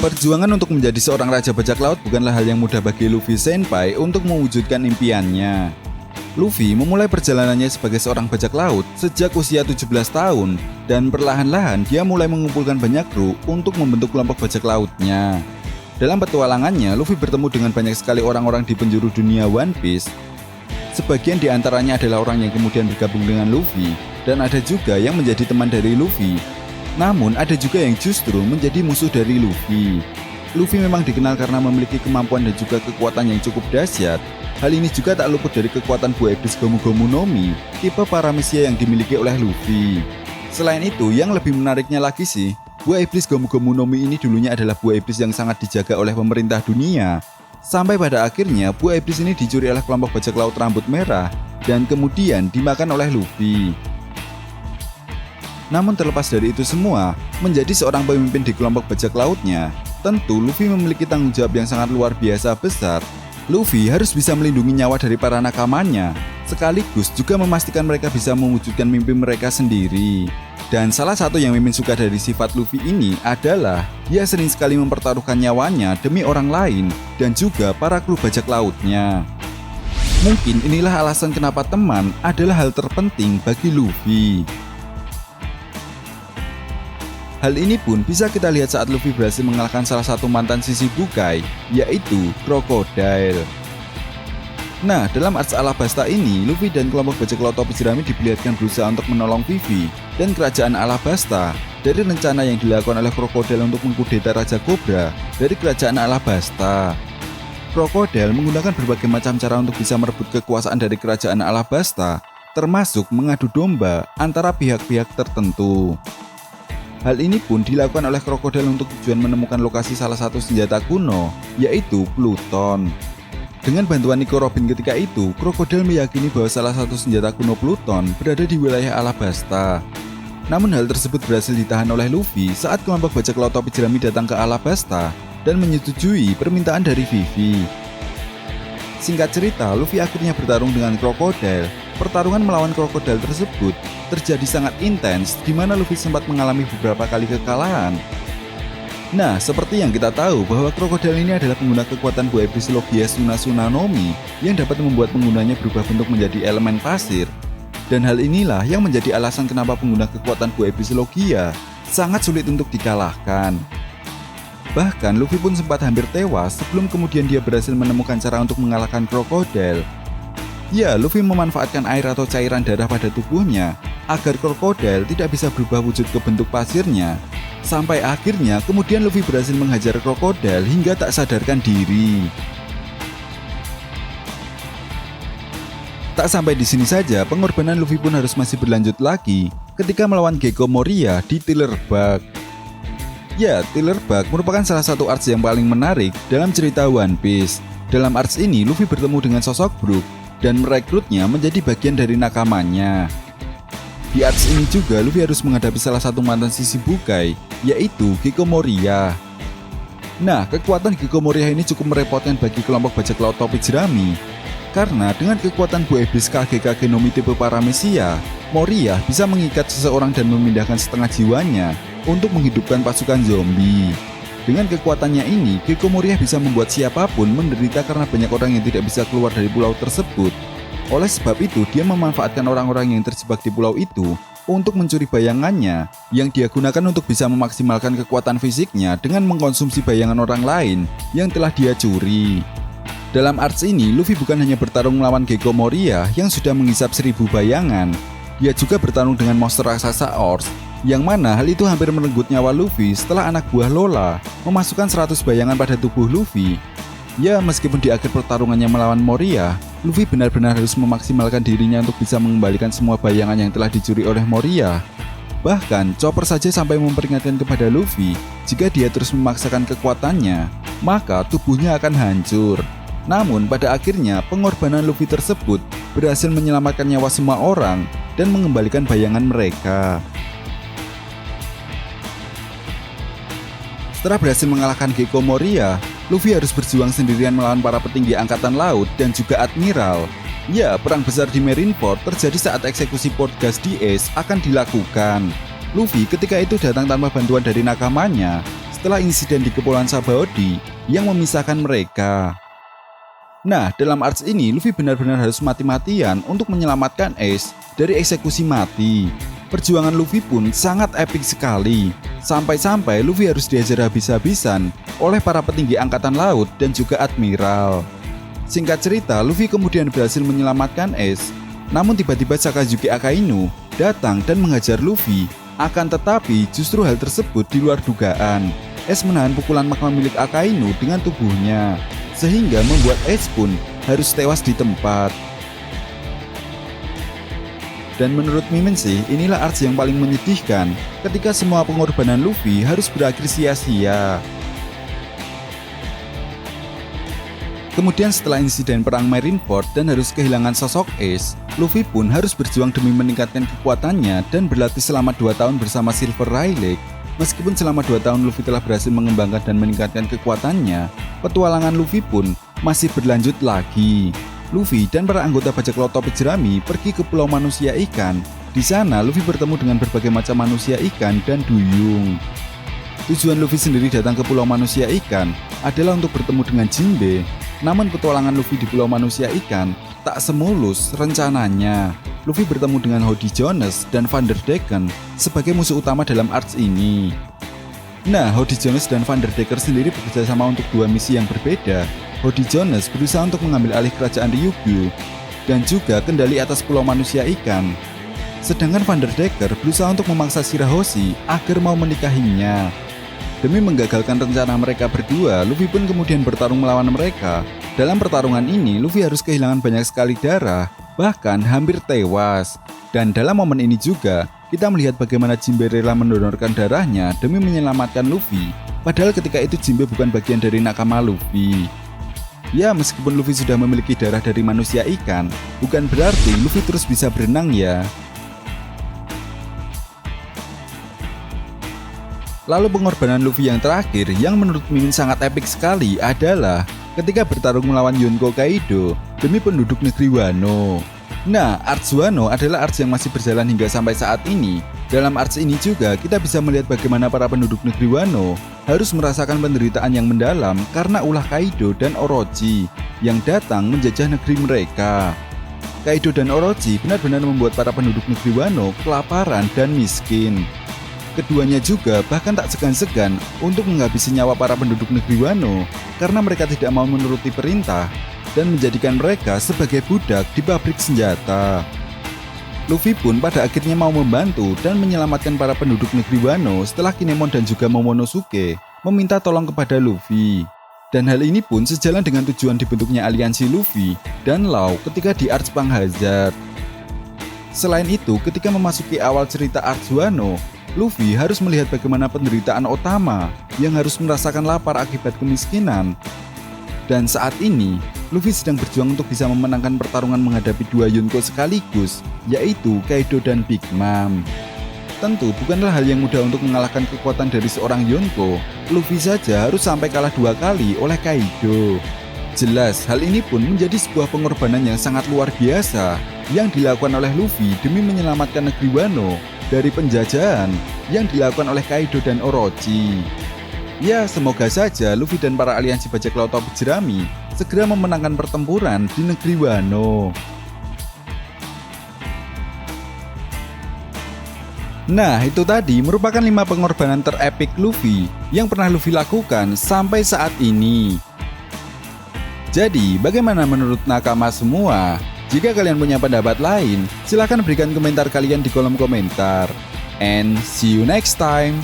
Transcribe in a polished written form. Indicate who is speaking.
Speaker 1: Perjuangan untuk menjadi seorang raja bajak laut bukanlah hal yang mudah bagi Luffy Senpai untuk mewujudkan impiannya. Luffy memulai perjalanannya sebagai seorang bajak laut sejak usia 17 tahun dan perlahan-lahan dia mulai mengumpulkan banyak kru untuk membentuk kelompok bajak lautnya. Dalam petualangannya, Luffy bertemu dengan banyak sekali orang-orang di penjuru dunia One Piece. Sebagian di antaranya adalah orang yang kemudian bergabung dengan Luffy, dan ada juga yang menjadi teman dari Luffy. Namun ada juga yang justru menjadi musuh dari Luffy. Luffy memang dikenal karena memiliki kemampuan dan juga kekuatan yang cukup dahsyat. Hal ini juga tak luput dari kekuatan buah iblis Gomu Gomu no Mi, tipe paramecia yang dimiliki oleh Luffy. Selain itu, yang lebih menariknya lagi sih, buah iblis Gomu Gomu no Mi ini dulunya adalah buah iblis yang sangat dijaga oleh pemerintah dunia. Sampai pada akhirnya, buah iblis ini dicuri oleh kelompok bajak laut rambut merah dan kemudian dimakan oleh Luffy. Namun terlepas dari itu semua, menjadi seorang pemimpin di kelompok bajak lautnya, tentu Luffy memiliki tanggung jawab yang sangat luar biasa besar. Luffy harus bisa melindungi nyawa dari para nakamanya, sekaligus juga memastikan mereka bisa mewujudkan mimpi mereka sendiri. Dan salah satu yang Mimin suka dari sifat Luffy ini adalah dia sering sekali mempertaruhkan nyawanya demi orang lain dan juga para kru bajak lautnya. Mungkin inilah alasan kenapa teman adalah hal terpenting bagi Luffy. Hal ini pun bisa kita lihat saat Luffy berhasil mengalahkan salah satu mantan Shichibukai, yaitu Crocodile. Nah, dalam arcs Alabasta ini, Luffy dan kelompok bajak laut topi jerami diperlihatkan berusaha untuk menolong Vivi dan kerajaan Alabasta dari rencana yang dilakukan oleh Crocodile untuk mengkudeta Raja Cobra dari kerajaan Alabasta. Crocodile menggunakan berbagai macam cara untuk bisa merebut kekuasaan dari kerajaan Alabasta, termasuk mengadu domba antara pihak-pihak tertentu. Hal ini pun dilakukan oleh Crocodile untuk tujuan menemukan lokasi salah satu senjata kuno, yaitu Pluton. Dengan bantuan Nico Robin ketika itu, Crocodile meyakini bahwa salah satu senjata kuno Pluton berada di wilayah Alabasta. Namun hal tersebut berhasil ditahan oleh Luffy saat kelompok bajak laut topi jerami datang ke Alabasta dan menyetujui permintaan dari Vivi. Singkat cerita, Luffy akhirnya bertarung dengan Crocodile. Pertarungan melawan Crocodile tersebut terjadi sangat intens, di mana Luffy sempat mengalami beberapa kali kekalahan. Nah, seperti yang kita tahu bahwa Crocodile ini adalah pengguna kekuatan buah iblis Logia Suna Suna no Mi yang dapat membuat penggunanya berubah bentuk menjadi elemen pasir. Dan hal inilah yang menjadi alasan kenapa pengguna kekuatan buah iblis Logia sangat sulit untuk dikalahkan. Bahkan Luffy pun sempat hampir tewas sebelum kemudian dia berhasil menemukan cara untuk mengalahkan Crocodile. Ya, Luffy memanfaatkan air atau cairan darah pada tubuhnya agar Crocodile tidak bisa berubah wujud ke bentuk pasirnya. Sampai akhirnya kemudian Luffy berhasil menghajar Crocodile hingga tak sadarkan diri. Tak sampai di sini saja, pengorbanan Luffy pun harus masih berlanjut lagi ketika melawan Gecko Moria di Tiller Bug. Ya, Tiller Bug merupakan salah satu arcs yang paling menarik dalam cerita One Piece. Dalam arcs ini, Luffy bertemu dengan sosok Brook dan merekrutnya menjadi bagian dari nakamanya. Di arcs ini juga Luffy harus menghadapi salah satu mantan Shichibukai, yaitu Gecko Moria. Nah, kekuatan Gecko Moria ini cukup merepotkan bagi kelompok bajak laut topi jerami, karena dengan kekuatan buah iblis Kage no Mi tipe paramecia, Moria bisa mengikat seseorang dan memindahkan setengah jiwanya untuk menghidupkan pasukan zombie. Dengan kekuatannya ini, Gecko Moria bisa membuat siapapun menderita karena banyak orang yang tidak bisa keluar dari pulau tersebut. Oleh sebab itu, dia memanfaatkan orang-orang yang terjebak di pulau itu untuk mencuri bayangannya, yang dia gunakan untuk bisa memaksimalkan kekuatan fisiknya dengan mengkonsumsi bayangan orang lain yang telah dia curi. Dalam arcs ini, Luffy bukan hanya bertarung melawan Gecko Moria yang sudah menghisap 1000 bayangan, dia juga bertarung dengan monster raksasa Ors, yang mana hal itu hampir merenggut nyawa Luffy setelah anak buah Lola memasukkan 100 bayangan pada tubuh Luffy. Ya, meskipun di akhir pertarungannya melawan Moria, Luffy benar-benar harus memaksimalkan dirinya untuk bisa mengembalikan semua bayangan yang telah dicuri oleh Moria. Bahkan, Chopper saja sampai memperingatkan kepada Luffy, jika dia terus memaksakan kekuatannya, maka tubuhnya akan hancur. Namun, pada akhirnya, pengorbanan Luffy tersebut berhasil menyelamatkan nyawa semua orang dan mengembalikan bayangan mereka. Setelah berhasil mengalahkan Gecko Moria, Luffy harus berjuang sendirian melawan para petinggi angkatan laut dan juga admiral. Ya, perang besar di Marineford terjadi saat eksekusi Port Gas di Ace akan dilakukan. Luffy ketika itu datang tanpa bantuan dari nakamanya, setelah insiden di Kepulauan Sabaody yang memisahkan mereka. Nah, dalam arcs ini Luffy benar-benar harus mati-matian untuk menyelamatkan Ace dari eksekusi mati. Perjuangan Luffy pun sangat epik sekali. Sampai-sampai Luffy harus diajar habis-habisan oleh para petinggi angkatan laut dan juga admiral. Singkat cerita, Luffy kemudian berhasil menyelamatkan Ace. Namun tiba-tiba Sakazuki Akainu datang dan menghajar Luffy. Akan tetapi justru hal tersebut di luar dugaan. Ace menahan pukulan magma milik Akainu dengan tubuhnya, sehingga membuat Ace pun harus tewas di tempat. Dan menurut Mimin sih, inilah arcs yang paling menyedihkan ketika semua pengorbanan Luffy harus berakhir sia-sia. Kemudian setelah insiden perang Marineford dan harus kehilangan sosok Ace, Luffy pun harus berjuang demi meningkatkan kekuatannya dan berlatih selama 2 tahun bersama Silver Rayleigh. Meskipun selama 2 tahun Luffy telah berhasil mengembangkan dan meningkatkan kekuatannya, petualangan Luffy pun masih berlanjut lagi. Luffy dan para anggota bajak laut topi jerami pergi ke Pulau Manusia Ikan. Di sana Luffy bertemu dengan berbagai macam manusia ikan dan duyung. Tujuan Luffy sendiri datang ke Pulau Manusia Ikan adalah untuk bertemu dengan Jinbe. Namun petualangan Luffy di Pulau Manusia Ikan tak semulus rencananya. Luffy bertemu dengan Hody Jones dan Vanderdecken sebagai musuh utama dalam arcs ini. Nah, Hody Jones dan Vanderdecken sendiri bekerja sama untuk 2 misi yang berbeda. Hody Jones berusaha untuk mengambil alih kerajaan Ryukyu dan juga kendali atas Pulau Manusia Ikan. Sedangkan Vanderdecken berusaha untuk memaksa Shirahoshi agar mau menikahinya. Demi menggagalkan rencana mereka berdua, Luffy pun kemudian bertarung melawan mereka. Dalam pertarungan ini, Luffy harus kehilangan banyak sekali darah, bahkan hampir tewas. Dan dalam momen ini juga, kita melihat bagaimana Jinbe rela mendonorkan darahnya demi menyelamatkan Luffy. Padahal ketika itu Jinbe bukan bagian dari nakama Luffy. Ya, meskipun Luffy sudah memiliki darah dari manusia ikan, bukan berarti Luffy terus bisa berenang ya. Lalu pengorbanan Luffy yang terakhir yang menurut Mimin sangat epik sekali adalah ketika bertarung melawan Yonko Kaido demi penduduk negeri Wano. Nah, arcs Wano adalah arcs yang masih berjalan hingga sampai saat ini. Dalam arcs ini juga kita bisa melihat bagaimana para penduduk negeri Wano harus merasakan penderitaan yang mendalam karena ulah Kaido dan Orochi yang datang menjajah negeri mereka. Kaido dan Orochi benar-benar membuat para penduduk negeri Wano kelaparan dan miskin. Keduanya juga bahkan tak segan-segan untuk menghabisi nyawa para penduduk negeri Wano karena mereka tidak mau menuruti perintah dan menjadikan mereka sebagai budak di pabrik senjata. Luffy pun pada akhirnya mau membantu dan menyelamatkan para penduduk negeri Wano setelah Kinemon dan juga Momonosuke meminta tolong kepada Luffy. Dan hal ini pun sejalan dengan tujuan dibentuknya aliansi Luffy dan Law ketika di arcs Pang Hazard. Selain itu, ketika memasuki awal cerita arcs Wano, Luffy harus melihat bagaimana penderitaan Otama yang harus merasakan lapar akibat kemiskinan. Dan saat ini, Luffy sedang berjuang untuk bisa memenangkan pertarungan menghadapi 2 Yonko sekaligus, yaitu Kaido dan Big Mom. Tentu bukanlah hal yang mudah untuk mengalahkan kekuatan dari seorang Yonko. Luffy saja harus sampai kalah 2 kali oleh Kaido. Jelas, hal ini pun menjadi sebuah pengorbanan yang sangat luar biasa yang dilakukan oleh Luffy demi menyelamatkan negeri Wano dari penjajahan yang dilakukan oleh Kaido dan Orochi. Ya, semoga saja Luffy dan para aliansi bajak laut topi jerami segera memenangkan pertempuran di negeri Wano. Nah, itu tadi merupakan 5 pengorbanan terepik Luffy yang pernah Luffy lakukan sampai saat ini. Jadi, bagaimana menurut nakama semua? Jika kalian punya pendapat lain, silahkan berikan komentar kalian di kolom komentar. And see you next time.